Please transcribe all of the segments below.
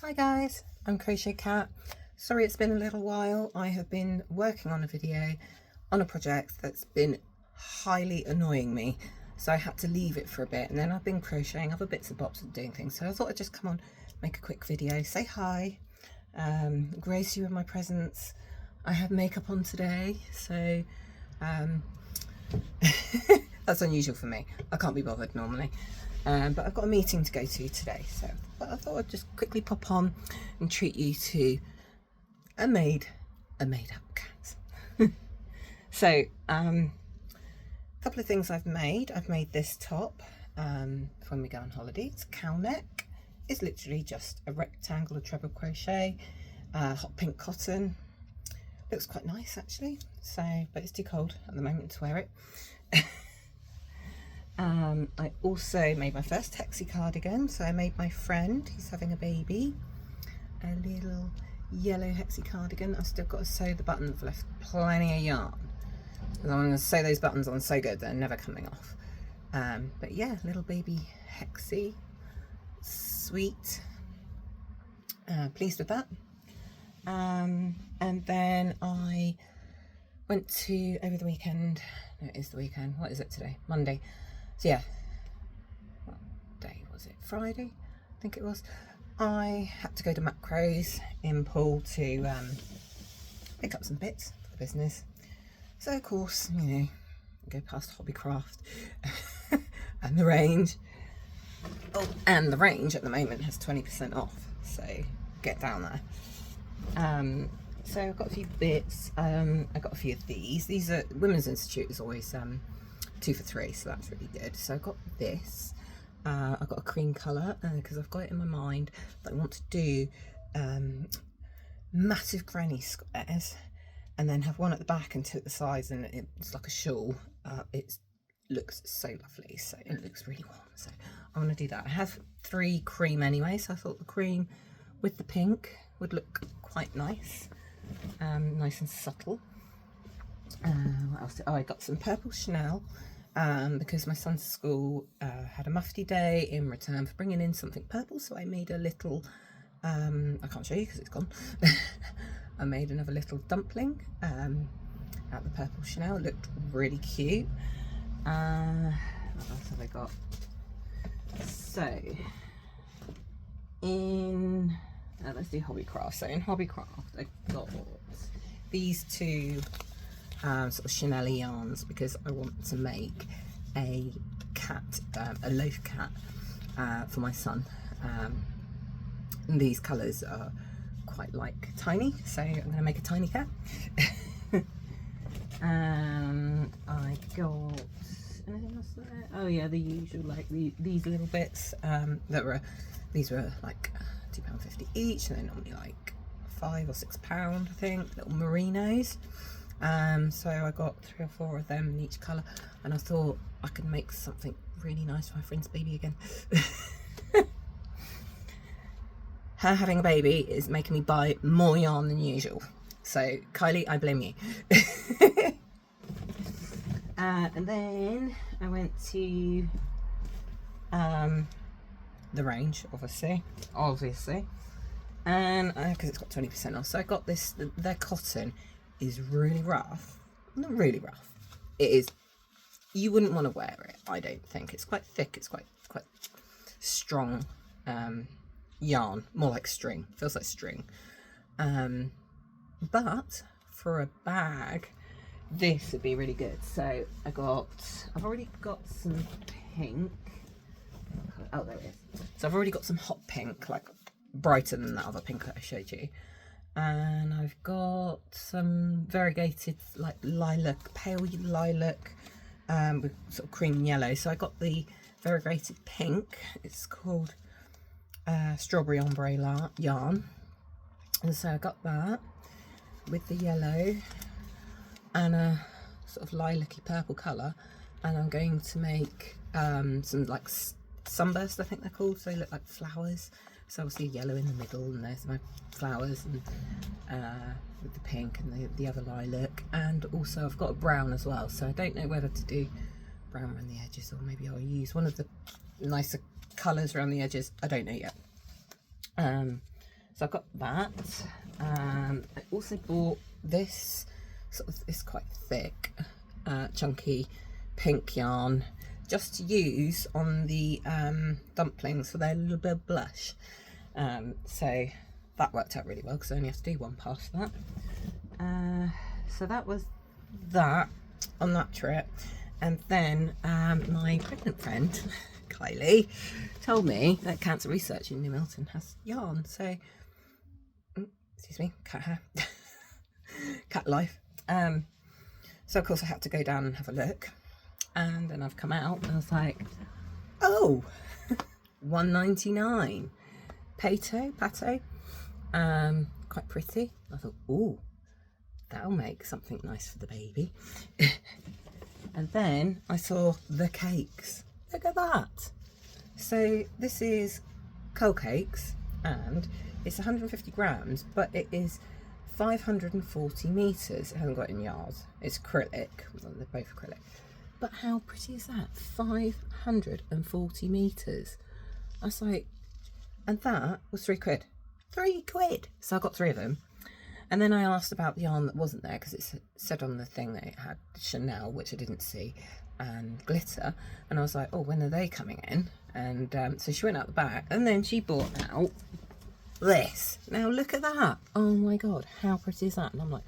Hi guys, I'm Crochet Cat. Sorry it's been a little while. I have been working on a video on a project that's been highly annoying me, so I had to leave it for a bit, and then I've been crocheting other bits and bobs and doing things, so I thought I'd just come on, make a quick video, say hi, grace you with my presence. I have makeup on today, so that's unusual for me. I can't be bothered normally. But I've got a meeting to go to today, so I thought I'd just quickly pop on and treat you to a made up cat. So a couple of things I've made. I've made this top for when we go on holiday. It's a cow neck. It's literally just a rectangle of treble crochet, hot pink cotton. Looks quite nice actually, so but it's too cold at the moment to wear it. I also made my first Hexie cardigan, so I made my friend, he's having a baby, a little yellow Hexie cardigan. I've still got to sew the buttons, I've left plenty of yarn. I'm going to sew those buttons on so good, they're never coming off. But yeah, little baby Hexie, sweet, pleased with that. And then I went to, over the weekend, no it is the weekend, what is it today? Monday. So yeah, what day was it? Friday, I think it was. I had to go to Macros in Poole to pick up some bits for the business. So of course, you know, go past Hobbycraft and the range. Oh, and the range at the moment has 20% off, so get down there. So I've got a few bits. I've got a few of these. These are Women's Institute is always 2 for 3, so that's really good. So I've got this. I've got a cream colour because I've got it in my mind that I want to do massive granny squares and then have one at the back and two at the sides, and it's like a shawl. It looks so lovely, so it looks really warm, so I want to do that. I have 3 cream anyway, so I thought the cream with the pink would look quite nice, nice and subtle. What else? I got some purple Chanel because my son's school had a mufti day in return for bringing in something purple, so I made a little I can't show you because it's gone. I made another little dumpling out the purple Chanel. It looked really cute. What else have I got? So in let's do Hobbycraft. So in Hobbycraft I got these 2 sort of Chanel yarns because I want to make a cat, a loaf cat for my son. And these colours are quite like tiny, so I'm going to make a tiny cat. I got anything else there? Oh yeah, the usual, like these little bits these were like £2.50 each, and they're normally like £5 or £6, I think, little merinos. So I got 3 or 4 of them in each colour, and I thought I could make something really nice for my friend's baby again. Her having a baby is making me buy more yarn than usual, so Kylie, I blame you. And then I went to the range, obviously, and because it's got 20% off, so I got this. Their cotton is really rough, not really rough, it is, you wouldn't want to wear it, I don't think. It's quite thick, it's quite strong yarn, more like string, feels like string, but for a bag this would be really good. So I've already got some pink. Oh, there it is. So I've already got some hot pink, like brighter than that other pink that I showed you. And I've got some variegated, like lilac, pale lilac, with sort of cream and yellow. So I got the variegated pink. It's called Strawberry Ombre yarn. And so I got that with the yellow and a sort of lilac-y purple colour. And I'm going to make some like sunburst, I think they're called, so they look like flowers. So obviously yellow in the middle, and there's my flowers, and with the pink and the other lilac. And also I've got a brown as well, so I don't know whether to do brown around the edges, or maybe I'll use one of the nicer colours around the edges. I don't know yet. So I got that. I also bought this sort of, it's quite thick, chunky pink yarn, just to use on the dumplings for their little bit of blush. So that worked out really well because I only have to do one pass for that. So that was that on that trip. And then my pregnant friend Kylie told me that Cancer Research in New Milton has yarn. So excuse me, cat hair, cat life. So of course I had to go down and have a look, and then I've come out and I was like, oh, £1.99 pato, quite pretty. I thought, oh, that'll make something nice for the baby. And then I saw the cakes. Look at that. So this is Curl Cakes, and it's 150 grams, but it is 540 meters. It hasn't got any yards. It's acrylic. Well, they're both acrylic. But how pretty is that? 540 meters. I was like, and that was £3. £3. So I got 3 of them. And then I asked about the yarn that wasn't there, because it said on the thing that it had Chanel, which I didn't see, and glitter. And I was like, oh, when are they coming in? And so she went out the back, and then she brought out this. Now look at that. Oh my God, how pretty is that? And I'm like,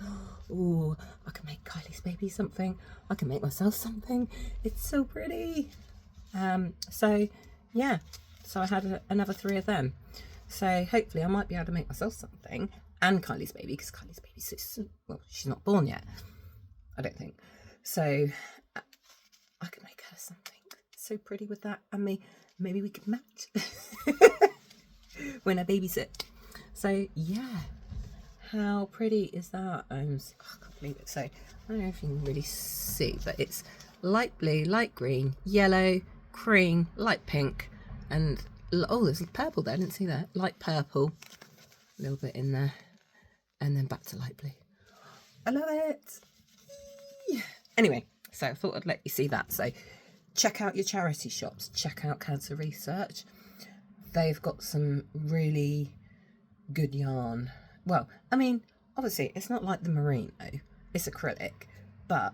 oh, I can make Kylie's baby something. I can make myself something. It's so pretty. So yeah, so I had another 3 of them. So hopefully I might be able to make myself something, and Kylie's baby, because Kylie's baby's so, well, she's not born yet, I don't think. So I can make her something so pretty with that, and maybe we could match when I babysit. So yeah, how pretty is that? I can't believe it. So I don't know if you can really see, but it's light blue, light green, yellow, cream, light pink, and oh, there's purple there. I didn't see that. Light purple, a little bit in there, and then back to light blue. I love it. Anyway, so I thought I'd let you see that. So check out your charity shops. Check out Cancer Research. They've got some really good yarn. Well, I mean, obviously it's not like the merino. It's acrylic, but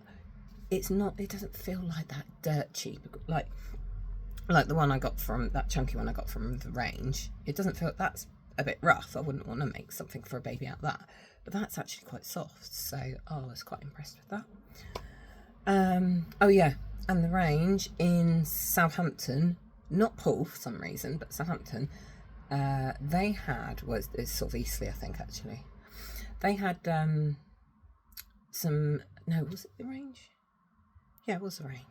it's not. It doesn't feel like that dirt cheap. Like the one I got from, that chunky one I got from the range. It doesn't feel, that's a bit rough. I wouldn't want to make something for a baby out of that. But that's actually quite soft. So I was quite impressed with that. Oh yeah, and the range in Southampton, not Poole for some reason, but Southampton, they had, it's sort of Eastleigh I think actually. They had some, no, was it the range? Yeah, it was the range.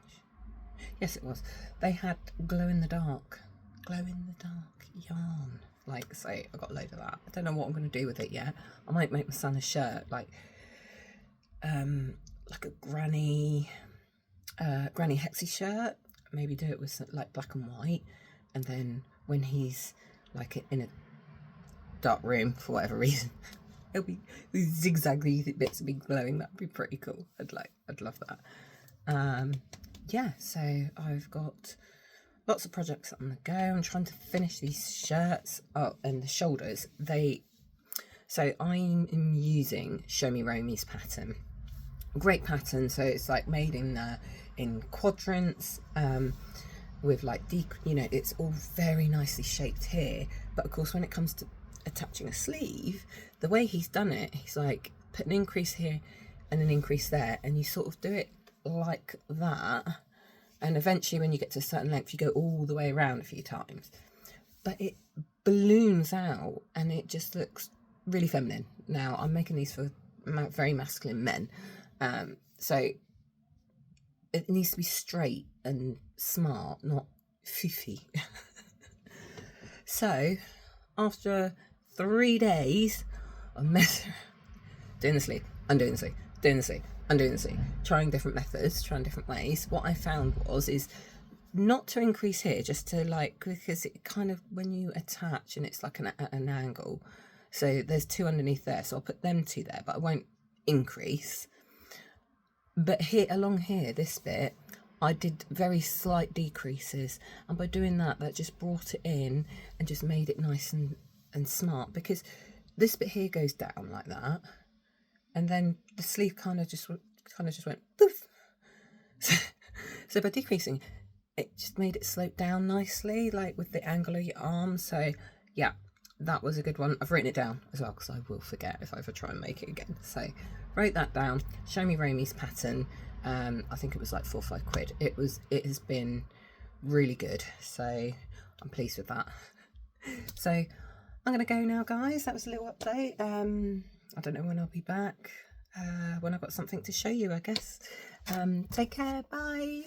Yes, it was. They had glow-in-the-dark yarn. Like, so I got a load of that. I don't know what I'm going to do with it yet. I might make my son a shirt, like a granny hexie shirt. Maybe do it with like black and white, and then when he's like in a dark room for whatever reason, it'll be these zigzaggy bits will be glowing. That'd be pretty cool. I'd love that. Yeah, so I've got lots of projects on the go. I'm trying to finish these shirts. Oh, and the shoulders. So I'm using Show Me Romy's pattern. Great pattern. So it's like made in quadrants, with like it's all very nicely shaped here. But of course, when it comes to attaching a sleeve, the way he's done it, he's like put an increase here and an increase there, and you sort of do it like that, and eventually when you get to a certain length you go all the way around a few times, but it balloons out and it just looks really feminine. Now I'm making these for very masculine men, so it needs to be straight and smart, not fiffy. So after 3 days of doing the sleeve, undoing the sleeve, doing the sleeve, undoing the sleeve, trying different methods, trying different ways, what I found is not to increase here, just to like, because it kind of, when you attach and it's like at an angle, so there's 2 underneath there, so I'll put them 2 there, but I won't increase. But here, along here, this bit, I did very slight decreases, and by doing that, that just brought it in and just made it nice and smart, because this bit here goes down like that, and then the sleeve kind of just went poof. So by decreasing, it just made it slope down nicely, like with the angle of your arm. So yeah, that was a good one. I've written it down as well because I will forget if I ever try and make it again. So wrote that down. Show Me Romy's pattern. I think it was like £4 or £5. It has been really good. So I'm pleased with that. So I'm gonna go now, guys. That was a little update. I don't know when I'll be back. When I've got something to show you, I guess. Take care. Bye.